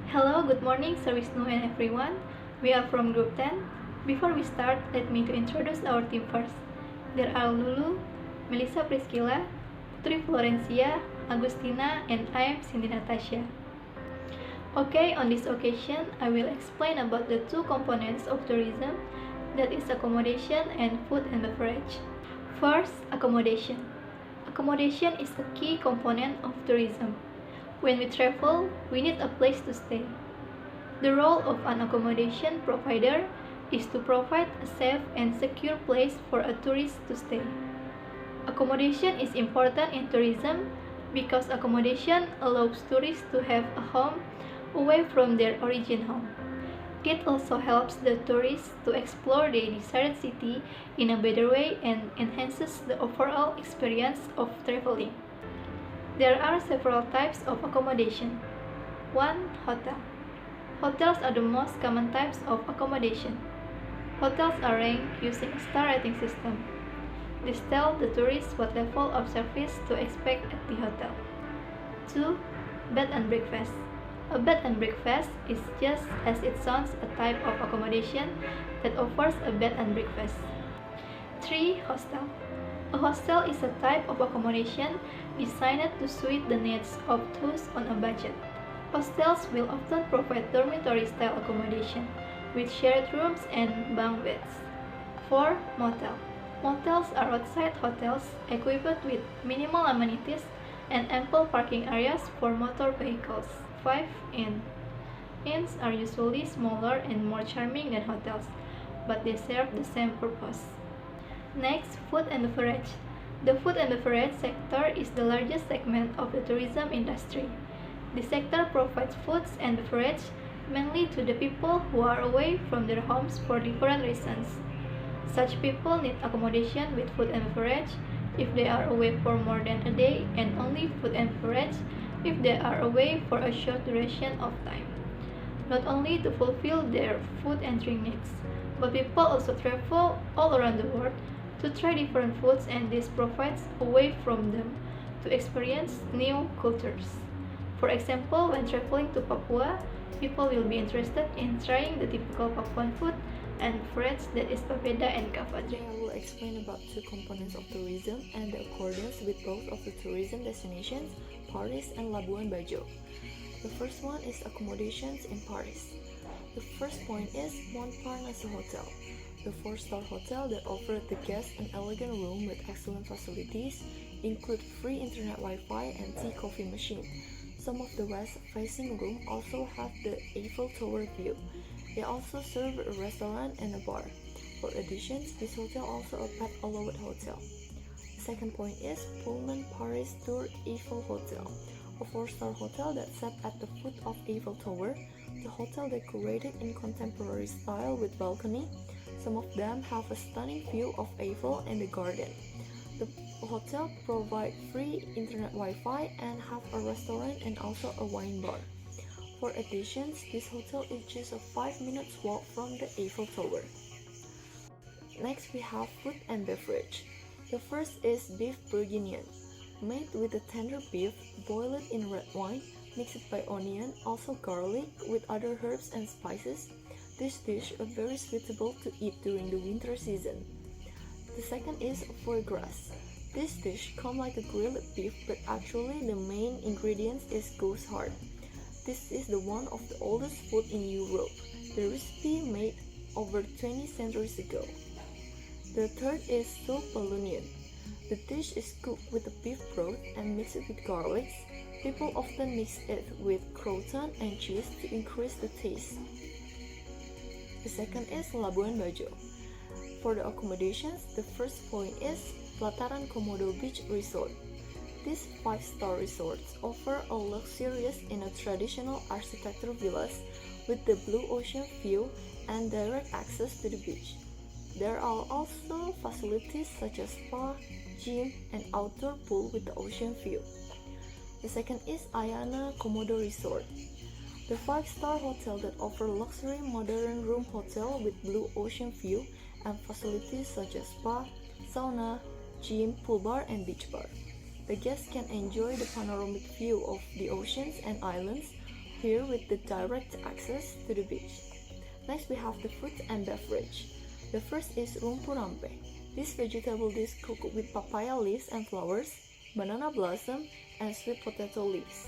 Hello, good morning, Sir Wisnu and everyone. We are from Group 10. Before we start, let me to introduce our team first. There are Lulu, Melissa Priscilla, Putri Florencia, Agustina, and I am Cindy Natasha. Okay, on this occasion, I will explain about the two components of tourism, that is accommodation and food and beverage. First, accommodation. Accommodation is a key component of tourism. When we travel, we need a place to stay. The role of an accommodation provider is to provide a safe and secure place for a tourist to stay. Accommodation is important in tourism because accommodation allows tourists to have a home away from their origin home. It also helps the tourists to explore the desired city in a better way and enhances the overall experience of traveling. There are several types of accommodation. 1. Hotel. Hotels are the most common types of accommodation. Hotels are ranked using a star rating system. This tells the tourists what level of service to expect at the hotel. 2. Bed and breakfast. A bed and breakfast is just as it sounds, a type of accommodation that offers a bed and breakfast. 3. Hostel. A hostel is a type of accommodation designed to suit the needs of those on a budget. Hostels will often provide dormitory-style accommodation with shared rooms and bunk beds. 4. Motel. Motels are roadside hotels equipped with minimal amenities and ample parking areas for motor vehicles. 5. Inn. Inns are usually smaller and more charming than hotels, but they serve the same purpose. Next, food and beverage. The food and beverage sector is the largest segment of the tourism industry. The sector provides foods and beverage mainly to the people who are away from their homes for different reasons. Such people need accommodation with food and beverage if they are away for more than a day, and only food and beverage if they are away for a short duration of time. Not only to fulfill their food and drink needs, but people also travel all around the world to try different foods, and this provides a way from them to experience new cultures. For example, when traveling to Papua, people will be interested in trying the typical Papuan food and beverage that is papeda and kava drink. I will explain about two components of tourism and the accordance with both of the tourism destinations, Paris and Labuan Bajo. The first one is accommodations in Paris. The first point is Montparnasse Hotel, the 4-star hotel that offers the guests an elegant room with excellent facilities, include free internet Wi-Fi and tea-coffee machine. Some of the west-facing rooms also have the Eiffel Tower view. They also serve a restaurant and a bar. For additions, this hotel also a pet-allowed hotel. The second point is Pullman Paris Tour Eiffel Hotel, a 4-star hotel that sat at the foot of Eiffel Tower. The hotel decorated in contemporary style with balcony. Some of them have a stunning view of Eiffel and the garden. The hotel provides free internet Wi-Fi and have a restaurant and also a wine bar. For additions, this hotel is just a 5-minute walk from the Eiffel Tower. Next, we have food and beverage. The first is beef bourguignon, made with the tender beef, boiled in red wine, mixed by onion, also garlic, with other herbs and spices. This dish is very suitable to eat during the winter season. The second is foie gras. This dish comes like a grilled beef, but actually the main ingredient is goose heart. This is the one of the oldest food in Europe. The recipe made over 20 centuries ago. The third is soup bolognese. The dish is cooked with the beef broth and mixed with garlics. People often mix it with croûton and cheese to increase the taste. The second is Labuan Bajo. For the accommodations, the first point is Pelataran Komodo Beach Resort. These 5-star resorts offer a luxurious and a traditional architecture villas with the blue ocean view and direct access to the beach. There are also facilities such as spa, gym, and outdoor pool with the ocean view. The second is Ayana Komodo Resort, the 5-star hotel that offers luxury modern room hotel with blue ocean view and facilities such as spa, sauna, gym, pool bar, and beach bar. The guests can enjoy the panoramic view of the oceans and islands here with the direct access to the beach. Next we have the food and beverage. The first is rumpu rampe. This vegetable dish cooked with papaya leaves and flowers, banana blossom, and sweet potato leaves.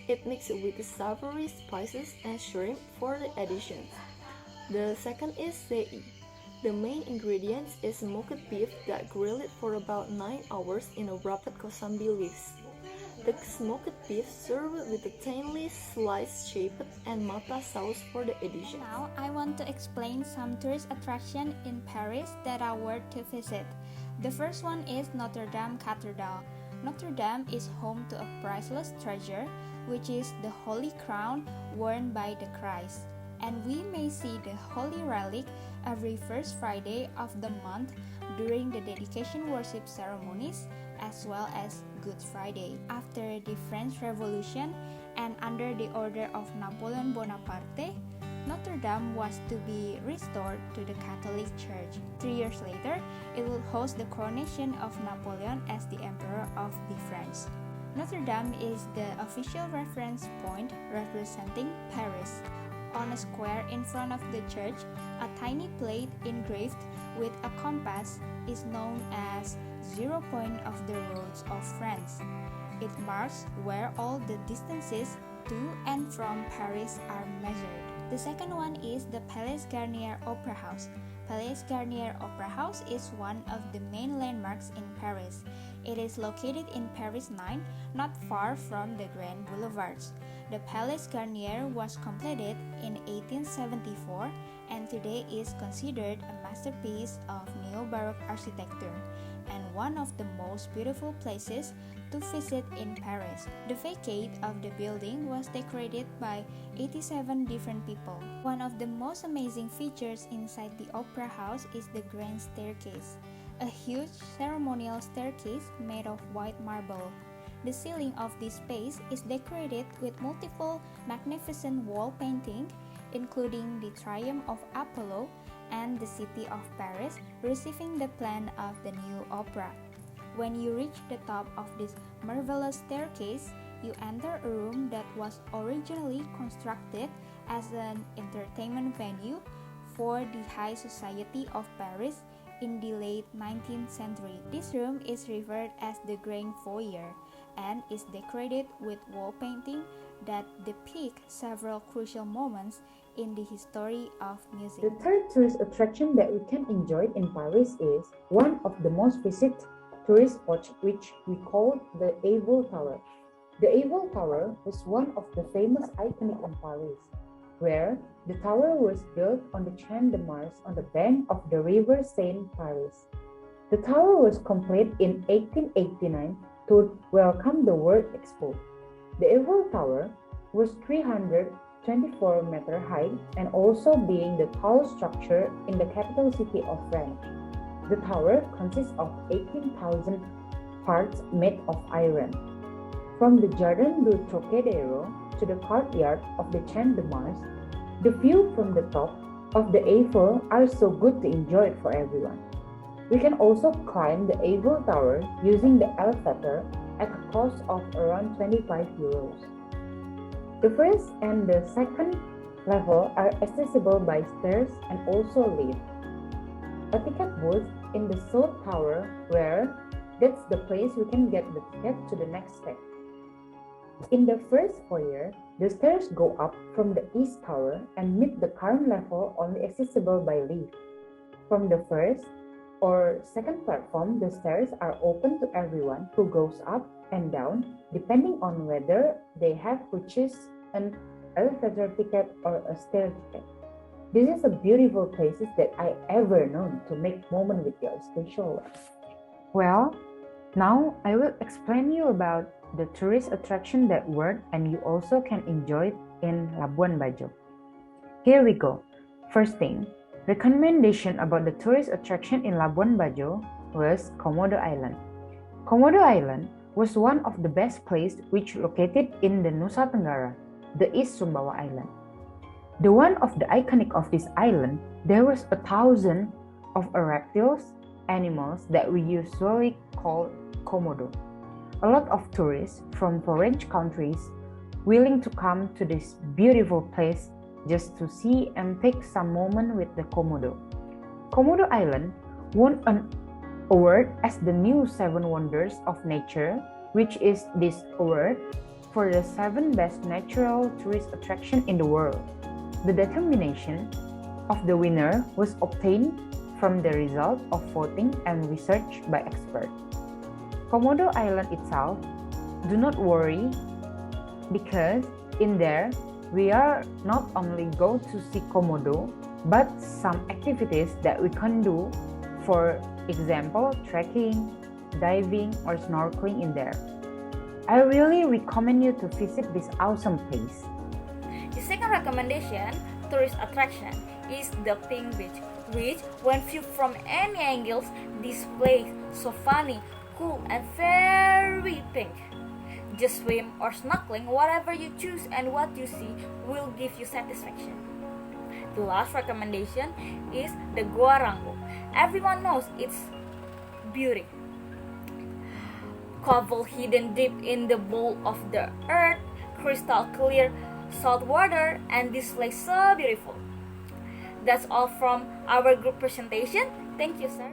It mixed with savory spices and shrimp for the additions. The second is sei. The main ingredient is smoked beef that grilled for about 9 hours in a wrapped kosambi leaves. The smoked beef served with a thinly sliced shaped and mata sauce for the addition. Now, I want to explain some tourist attractions in Paris that are worth to visit. The first one is Notre Dame Cathedral. Notre Dame is home to a priceless treasure, which is the Holy Crown worn by the Christ. And we may see the Holy Relic every first Friday of the month during the dedication worship ceremonies, as well as Good Friday. After the French Revolution and under the order of Napoleon Bonaparte, Notre Dame was to be restored to the Catholic Church. 3 years later, it will host the coronation of Napoleon as the Emperor of the French. Notre Dame is the official reference point representing Paris. On a square in front of the church, a tiny plate engraved with a compass is known as 0 point of the roads of France. It marks where all the distances to and from Paris are measured. The second one is the Palais Garnier Opera House. Palais Garnier Opera House is one of the main landmarks in Paris. It is located in Paris 9, not far from the Grand Boulevards. The Palais Garnier was completed in 1874 and today is considered a masterpiece of neo-Baroque architecture and one of the most beautiful places to visit in Paris. The facade of the building was decorated by 87 different people. One of the most amazing features inside the opera house is the grand staircase, a huge ceremonial staircase made of white marble. The ceiling of this space is decorated with multiple magnificent wall paintings, including the Triumph of Apollo and the city of Paris receiving the plan of the new opera. When you reach the top of this marvelous staircase, you enter a room that was originally constructed as an entertainment venue for the high society of Paris in the late 19th century. This room is referred as the Grand Foyer and is decorated with wall painting that depict several crucial moments in the history of music. The third tourist attraction that we can enjoy in Paris is one of the most visited tourist spots, which we call the Eiffel Tower. The Eiffel Tower was one of the famous iconic in Paris, where the tower was built on the Champ de Mars on the bank of the river Seine, Paris. The tower was completed in 1889 to welcome the World Expo. The Eiffel Tower was 324 meters high and also being the tallest structure in the capital city of France. The tower consists of 18,000 parts made of iron. From the Jardin du Trocadero to the courtyard of the Champ de Mars, the view from the top of the Eiffel are so good to enjoy it for everyone. We can also climb the Eiffel Tower using the elevator at a cost of around 25 euros. The first and the second level are accessible by stairs and also lift. A ticket booth in the South Tower where that's the place we can get the ticket to the next step. In the first foyer, the stairs go up from the East Tower and meet the current level only accessible by lift. From the first or second platform, the stairs are open to everyone who goes up and down depending on whether they have purchased an elevator ticket or a stair ticket. This is a beautiful places that I ever known to make moment with your special ones. Well, now I will explain you about the tourist attraction that work and you also can enjoy it in Labuan Bajo. Here we go. First thing, recommendation about the tourist attraction in Labuan Bajo was Komodo Island. Komodo Island was one of the best places which located in the Nusa Tenggara, the East Sumbawa Island. The one of the iconic of this island, there was 1,000 of reptiles, animals that we usually call Komodo. A lot of tourists from foreign countries willing to come to this beautiful place just to see and take some moment with the Komodo. Komodo Island won an award as the new 7 Wonders of Nature, which is this award for the 7 best natural tourist attraction in the world. The determination of the winner was obtained from the result of voting and research by experts. Komodo Island itself, do not worry, because in there we are not only go to see Komodo, but some activities that we can do, for example, trekking, diving, or snorkeling in there. I really recommend you to visit this awesome place. The second recommendation, tourist attraction, is the Pink Beach, which, when viewed from any angles, displays so funny, cool, and very pink. Just swim or snorkeling, whatever you choose and what you see will give you satisfaction. The last recommendation is the Goa Rango. Everyone knows its beauty. Coval hidden deep in the bowl of the earth, crystal clear salt water, and display so beautiful. That's all from our group presentation. Thank you, sir.